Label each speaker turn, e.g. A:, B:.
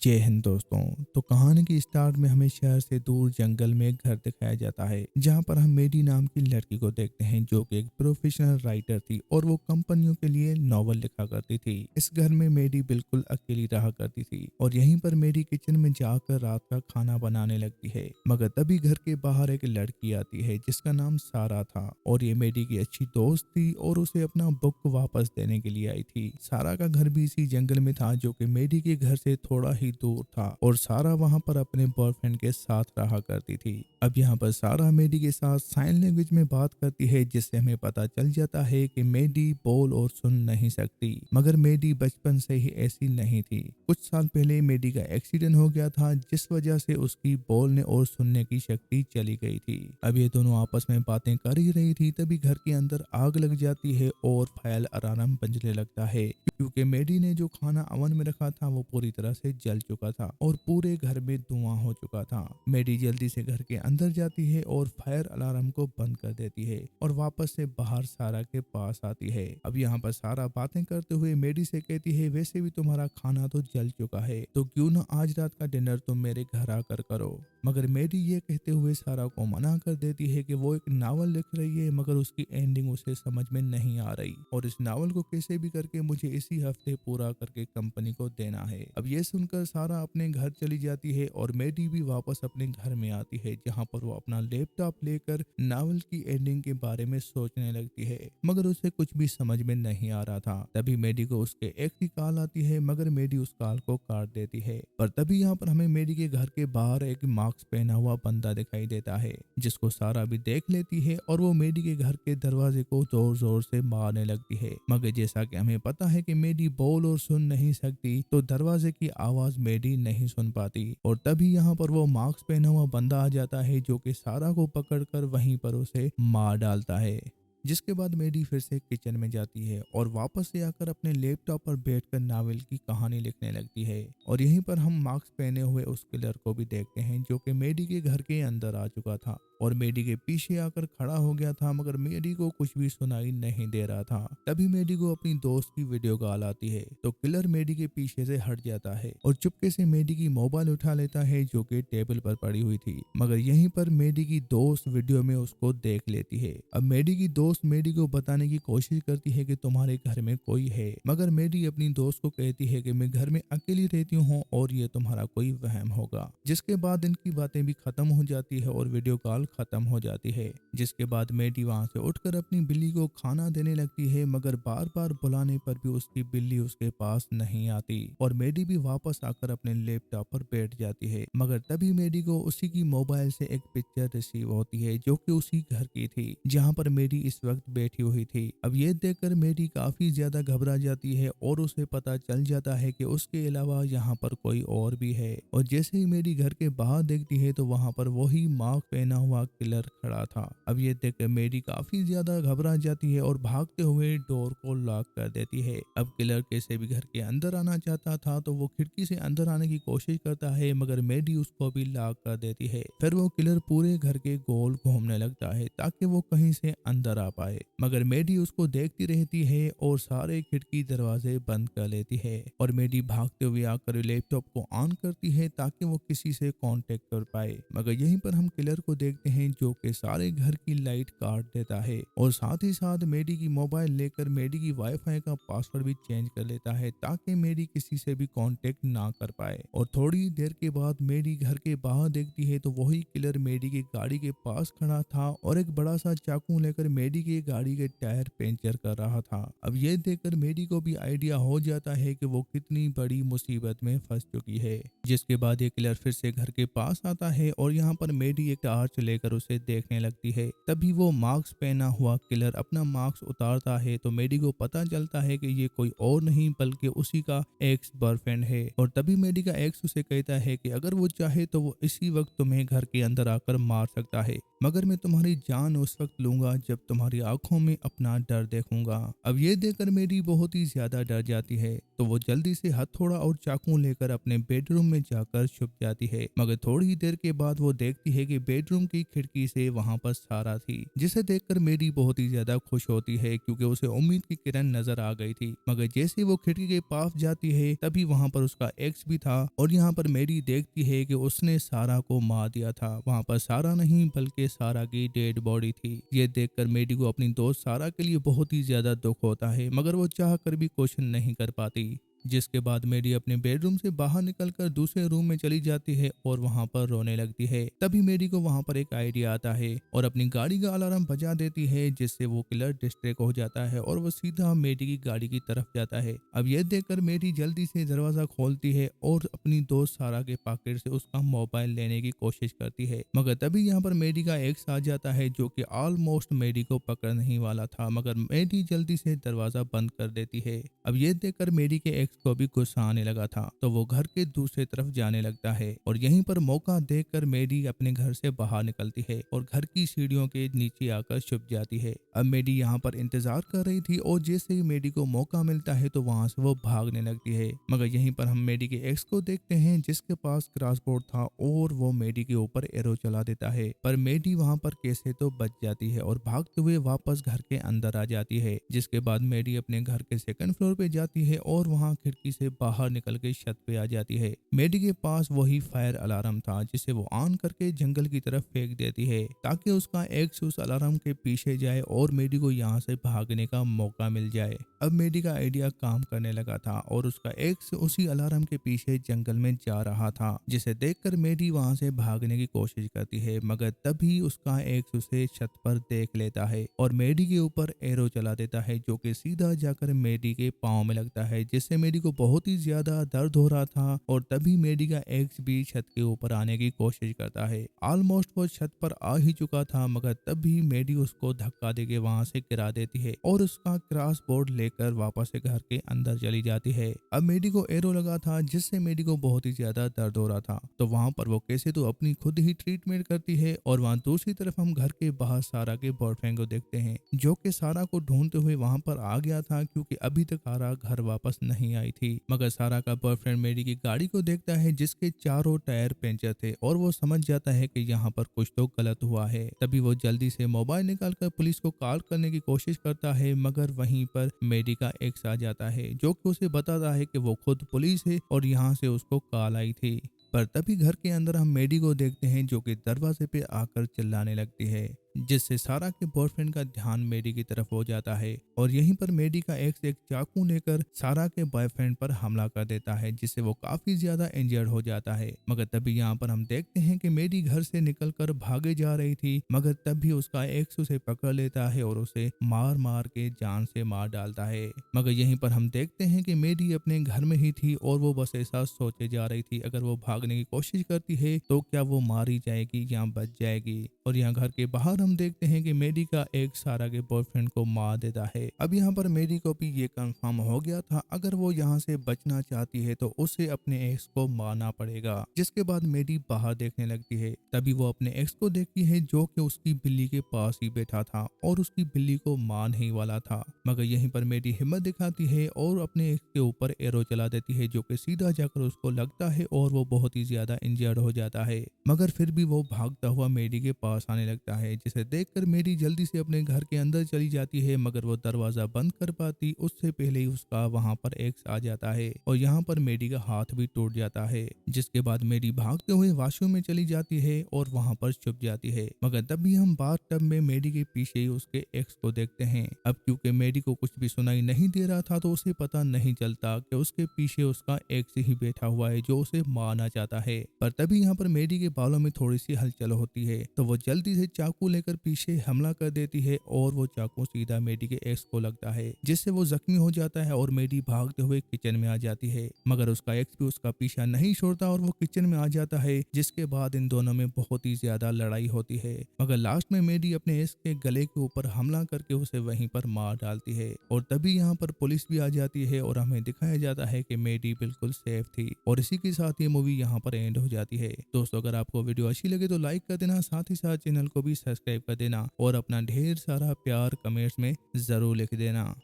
A: जय हिंद दोस्तों। तो कहानी की स्टार्ट में हमें शहर से दूर जंगल में एक घर दिखाया जाता है जहां पर हम मेडी नाम की लड़की को देखते हैं जो कि एक प्रोफेशनल राइटर थी और वो कंपनियों के लिए नॉवल लिखा करती थी। इस घर में मेडी बिल्कुल अकेली रहा करती थी और यहीं पर मेडी किचन में जाकर रात का खाना बनाने लगती है। मगर तभी घर के बाहर एक लड़की आती है जिसका नाम सारा था और ये मेडी की अच्छी दोस्त थी और उसे अपना बुक वापस देने के लिए आई थी। सारा का घर भी इसी जंगल में था जो कि मेडी के घर से थोड़ा ही दूर था और सारा वहां पर अपने बॉयफ्रेंड के साथ रहा करती थी। अब यहाँ पर सारा मेडी के साथ साइन लैंग्वेज में बात करती है जिससे हमें पता चल जाता है कि मेडी बोल और सुन नहीं सकती। मगर मेडी बचपन से ही ऐसी नहीं थी। कुछ साल पहले मेडी का एक्सीडेंट हो गया था जिस वजह से उसकी बोलने और सुनने की शक्ति चली गई थी। अब ये दोनों आपस में बातें कर ही रही थी तभी घर के अंदर आग लग जाती है और फायर अलार्म बजने लगता है क्योंकि मेडी ने जो खाना अवन में रखा था वो पूरी तरह से जल चुका था और पूरे घर में धुआं हो चुका था। मेडी जल्दी से घर के अंदर जाती है और फायर अलार्म को बंद कर देती है और वापस से बाहर सारा के पास आती है। अब यहाँ पर सारा बातें करते हुए मेडी से कहती है, वैसे भी तुम्हारा खाना तो जल चुका है तो क्यों ना आज रात का डिनर तुम मेरे घर आकर करो। मगर मेडी ये कहते हुए सारा को मना कर देती है कि वो एक नावल लिख रही है मगर उसकी एंडिंग उसे समझ में नहीं आ रही और इस नावल को कैसे भी करके मुझे इसी हफ्ते पूरा करके कंपनी को देना है। अब ये सुनकर सारा अपने घर चली जाती है और मेडी भी वापस अपने घर में आती है जहाँ पर वो अपना लैपटॉप लेकर नावल की एंडिंग के बारे में सोचने लगती है मगर उसे कुछ भी समझ में नहीं आ रहा था। तभी मेडी को उसके एक्स की कॉल आती है मगर मेडी उस कॉल को काट देती है। पर तभी यहाँ पर हमें मेडी के घर के बाहर एक मास्क पहना हुआ बंदा दिखाई देता है जिसको सारा भी देख लेती है और वो मेडी के घर के दरवाजे को जोर जोर से मारने लगती है। मगर जैसा कि हमें पता है कि मेडी बोल और सुन नहीं सकती तो दरवाजे की आवाज मेडी नहीं सुन पाती और तभी यहाँ पर वो मास्क पहना हुआ बंदा आ जाता है जो कि सारा को पकड़कर वहीं पर उसे मार डालता है। जिसके बाद मेडी फिर से किचन में जाती है और वापस से आकर अपने लैपटॉप पर बैठकर नावल की कहानी लिखने लगती है और यहीं पर हम मास्क पहने हुए उस किलर को भी देखते हैं जो कि मेडी के घर के अंदर आ चुका था और मेडी के पीछे आकर खड़ा हो गया था मगर मेडी को कुछ भी सुनाई नहीं दे रहा था। तभी मेडी को अपनी दोस्त की वीडियो कॉल आती है तो किलर मेडी के पीछे से हट जाता है और चुपके से मेडी की मोबाइल उठा लेता है जो कि टेबल पर पड़ी हुई थी। मगर यहीं पर मेडी की दोस्त वीडियो में उसको देख लेती है। अब मेडी की दोस्त मेडी को बताने की कोशिश करती है कि तुम्हारे घर में कोई है मगर मेडी अपनी दोस्त को कहती है कि मैं घर में अकेली रहती हूँ और ये तुम्हारा कोई वहम होगा। जिसके बाद इनकी बातें भी खत्म हो जाती है और वीडियो कॉल खत्म हो जाती है। जिसके बाद मेडी वहां से उठकर अपनी बिल्ली को खाना देने लगती है मगर बार बार बुलाने पर भी उसकी बिल्ली उसके पास नहीं आती और मेडी भी वापस आकर अपने लैपटॉप पर बैठ जाती है। मगर तभी मेडी को उसी की मोबाइल से एक पिक्चर रिसीव होती है जो कि उसी घर की थी जहाँ पर मेडी इस वक्त बैठी हुई थी। अब ये देखकर मेडी काफी ज्यादा घबरा जाती है और उसे पता चल जाता है कि उसके अलावा यहाँ पर कोई और भी है और जैसे ही मेडी घर के बाहर देखती है तो वहाँ पर वही मास्क पहना हुआ किलर खड़ा था। अब ये देखकर मेडी काफी ज्यादा घबरा जाती है और भागते हुए डोर को लॉक कर देती है। अब किलर कैसे भी घर के अंदर आना चाहता था तो वो खिड़की से अंदर आने की कोशिश करता है मगर मेडी उसको भी लॉक कर देती है। फिर वो किलर पूरे घर के गोल घूमने लगता है ताकि वो कहीं से अंदर आ पाए मगर मेडी उसको देखती रहती है और सारे खिड़की दरवाजे बंद कर लेती है और मेडी भागते हुए आकर लैपटॉप को ऑन करती है ताकि वो किसी से कांटेक्ट कर पाए। मगर यहीं पर हम किलर को देखते हैं जो कि सारे घर की लाइट काट देता है और साथ ही साथ मेडी की मोबाइल लेकर मेडी की वाईफाई का पासवर्ड भी चेंज कर लेता है ताकि मेडी किसी से भी कांटेक्ट ना कर पाए। और थोड़ी देर के बाद मेडी घर के बाहर देखती है तो वही किलर मेडी की गाड़ी के पास खड़ा था और एक बड़ा सा चाकू लेकर मेडी की गाड़ी के टायर पंचर कर रहा था। अब ये देखकर मेडी को भी आइडिया हो जाता है कि वो कितनी बड़ी मुसीबत में फंस चुकी है। जिसके बाद ये किलर फिर से घर के पास आता है और यहाँ पर मेडी एक टार्च लेकर उसे देखने लगती है। तभी वो मास्क पहना हुआ किलर अपना मास्क उतारता है तो मेडी को पता चलता है कि ये कोई और नहीं बल्कि उसी का एक्स बॉयफ्रेंड है और तभी मेडी का एक्स उसे कहता है कि अगर वो चाहे तो वो इसी वक्त तुम्हें घर के अंदर आकर मार सकता है मगर मैं तुम्हारी जान उस वक्त लूंगा जब तुम्हारी आंखों में अपना डर देखूंगा। अब ये देखकर मेरी बहुत ही ज्यादा डर जाती है, तो वो जल्दी से हथौड़ा और चाकू लेकर अपने बेडरूम में जाकर छुप जाती है। मगर थोड़ी ही देर के बाद वो देखती है कि बेडरूम की खिड़की से वहां पर सारा थी, जिसे देखकर मेरी बहुत ही ज्यादा खुश होती है क्योंकि उसे उम्मीद की किरण नजर आ गई थी। मगर जैसे वो खिड़की के पास जाती है तभी वहां पर उसका एक्स भी था और यहाँ पर मेरी देखती है कि उसने सारा को मार दिया था। वहां पर सारा नहीं बल्कि सारा की डेड बॉडी थी। ये देखकर मेरी को अपनी दोस्त सारा के लिए बहुत ही ज्यादा दुख होता है, मगर वो चाह कर भी कुछ नहीं कर पाती। जिसके बाद मेरी अपने बेडरूम से बाहर निकलकर दूसरे रूम में चली जाती है और वहां पर रोने लगती है। तभी मेरी को वहां पर एक आइडिया आता है और अपनी गाड़ी का अलार्म बजा देती है, जिससे वो किलर डिस्ट्रैक्ट हो जाता है और वो सीधा मेरी की गाड़ी की तरफ जाता है। अब ये देखकर मेरी जल्दी से दरवाजा खोलती है और अपनी दोस्त सारा के पॉकेट से उसका मोबाइल लेने की कोशिश करती है। मगर तभी यहाँ पर मेरी का एक्स आ जाता है जो कि ऑलमोस्ट मेरी को पकड़ने ही वाला था, मगर मेरी जल्दी से दरवाजा बंद कर देती है। अब ये देखकर मेरी के एक्स को भी गुस्सा आने लगा था, तो वो घर के दूसरे तरफ जाने लगता है और यहीं पर मौका देखकर मेरी अपने घर से बाहर निकलती है और घर की सीढ़ियों के नीचे आकर छुप जाती है। अब मेरी यहाँ पर इंतजार कर रही थी और जैसे ही मेरी को मौका मिलता है तो वहां से वो भागने लगती है। मगर यहीं पर हम मेरी के एक्स को देखते हैं जिसके पास क्रॉसबोर्ड था और वो मेडी के ऊपर एरो चला देता है, पर मेडी वहां पर कैसे तो बच जाती है और भागते हुए वापस घर के अंदर आ जाती है। जिसके बाद मेडी अपने घर के सेकंड फ्लोर पे जाती है और वहां खिड़की से बाहर निकल के छत पे आ जाती है। मेडी के पास वही फायर अलार्म था जिसे वो ऑन करके जंगल की तरफ फेंक देती है ताकि उसका एक्स उस अलार्म के पीछे जाए और मेडी को यहाँ से भागने का मौका मिल जाए। अब मेडी का आइडिया काम करने लगा था और उसका एक्स उसी अलार्म के पीछे जंगल में जा रहा था, जिसे देखकर मेडी वहां से भागने की कोशिश करती है, मगर तभी उसका एक्स उसे छत पर देख लेता है और मेडी के ऊपर एरो चला देता है जो कि सीधा जाकर मेडी के पाँव में लगता है, जिससे मेडी को बहुत ही ज्यादा दर्द हो रहा था। और तभी मेडी का एक्स भी छत के ऊपर आने की कोशिश करता है। ऑलमोस्ट वो छत पर आ ही चुका था, मगर तभी मेडी उसको धक्का देके वहां से गिरा देती है और उसका क्रॉस बोर्ड लेकर वापस से घर के अंदर चली जाती है। अब मेडी को एरो लगा था जिससे मेडी को बहुत ही ज्यादा दर्द हो रहा था, तो वहां पर वो कैसे तो अपनी खुद ही ट्रीटमेंट करती है। और वहां दूसरी तरफ हम घर के बाहर सारा के बॉयफ्रेंड को देखते हैं जो कि सारा को ढूंढते हुए वहां पर आ गया था क्योंकि अभी तक सारा घर वापस नहीं आई थी। मगर सारा का बॉयफ्रेंड मेडी की गाड़ी को देखता है जिसके चारों टायर पंचर थे और वो समझ जाता है कि यहाँ पर कुछ तो गलत हुआ है। तभी वो जल्दी से मोबाइल निकालकर पुलिस को कॉल करने की कोशिश करता है, मगर वहीं पर मेडी का एक्स आ जाता है जो कि उसे बताता है कि वो खुद पुलिस है और यहाँ से उसको कॉल आई थी। पर तभी घर के अंदर हम मेडी को देखते हैं जो कि दरवाजे पे आकर चिल्लाने लगती है, जिससे सारा के बॉयफ्रेंड का ध्यान मेडी की तरफ हो जाता है और यहीं पर मेडी का एक्स एक चाकू लेकर सारा के बॉयफ्रेंड पर हमला कर देता है, जिससे वो काफी ज्यादा इंजर्ड हो जाता है। मगर तभी यहाँ पर हम देखते हैं कि मेडी घर से निकलकर भागे जा रही थी, मगर तभी उसका एक्स उसे पकड़ लेता है और उसे मार मार के जान से मार डालता है। मगर यहीं पर हम देखते हैं कि मेडी अपने घर में ही थी और वो बस ऐसा सोचे जा रही थी अगर वो भागने की कोशिश करती है तो क्या वो मारी जाएगी या बच जाएगी। और यहाँ घर के बाहर हम देखते हैं कि मेडी का एक सारा के बॉयफ्रेंड को मार देता है। अब यहाँ पर मेडी को भी ये कंफर्म हो गया था अगर वो यहाँ से बचना चाहती है तो उसे अपने एक्स को मारना पड़ेगा। जिसके बाद मेडी बाहर देखने लगती है, तभी वो अपने एक्स को देखती है जो कि उसकी बिल्ली के पास ही बैठा था और उसकी बिल्ली को मारने ही वाला था। मगर यहीं पर मेडी हिम्मत दिखाती है और अपने एक्स के ऊपर एरो चला देती है जो कि सीधा जाकर उसको लगता है और वो बहुत ही ज्यादा इंजर्ड हो जाता है। मगर फिर भी वो भागता हुआ मेडी के पास आने लगता है, जिसे देखकर मेडी जल्दी से अपने घर के अंदर चली जाती है, मगर वो दरवाजा बंद कर पाती उससे पहले ही उसका वहां पर एक्स आ जाता है और यहाँ पर मेडी का हाथ भी टूट जाता है। जिसके बाद मेडी भागते हुए वॉशरूम में चली जाती है और वहां पर छुप जाती है। मगर तभी हम बाथटब में मेडी के पीछे ही उसके एक्स को देखते हैं। अब क्योंकि मेडी को कुछ भी सुनाई नहीं दे रहा था तो उसे पता नहीं चलता कि उसके पीछे उसका एक्स ही बैठा हुआ है जो उसे मारना चाहता है। पर तभी यहाँ पर मेडी के बालों में थोड़ी सी हलचल होती है तो वो जल्दी से चाकू लेकर पीछे हमला कर देती है और वो चाकू सीधा मेडी के एक्स को लगता है, जिससे वो जख्मी हो जाता है और मेडी भागते हुए किचन में आ जाती है। मगर उसका एक्स भी उसका पीछा नहीं छोड़ता और वो किचन में आ जाता है, जिसके बाद इन दोनों में बहुत ही ज्यादा लड़ाई होती है। मगर लास्ट में मेडी अपने एक्स के गले के ऊपर हमला करके उसे वहीं पर मार डालती है और तभी यहाँ पर पुलिस भी आ जाती है और हमें दिखाया जाता है कि मेडी बिल्कुल सेफ थी। और इसी के साथ ये मूवी यहाँ पर एंड हो जाती है। दोस्तों अगर आपको वीडियो अच्छी लगे तो लाइक कर देना, साथ ही साथ हमारा चैनल को भी सब्सक्राइब कर देना और अपना ढेर सारा प्यार कमेंट्स में जरूर लिख देना।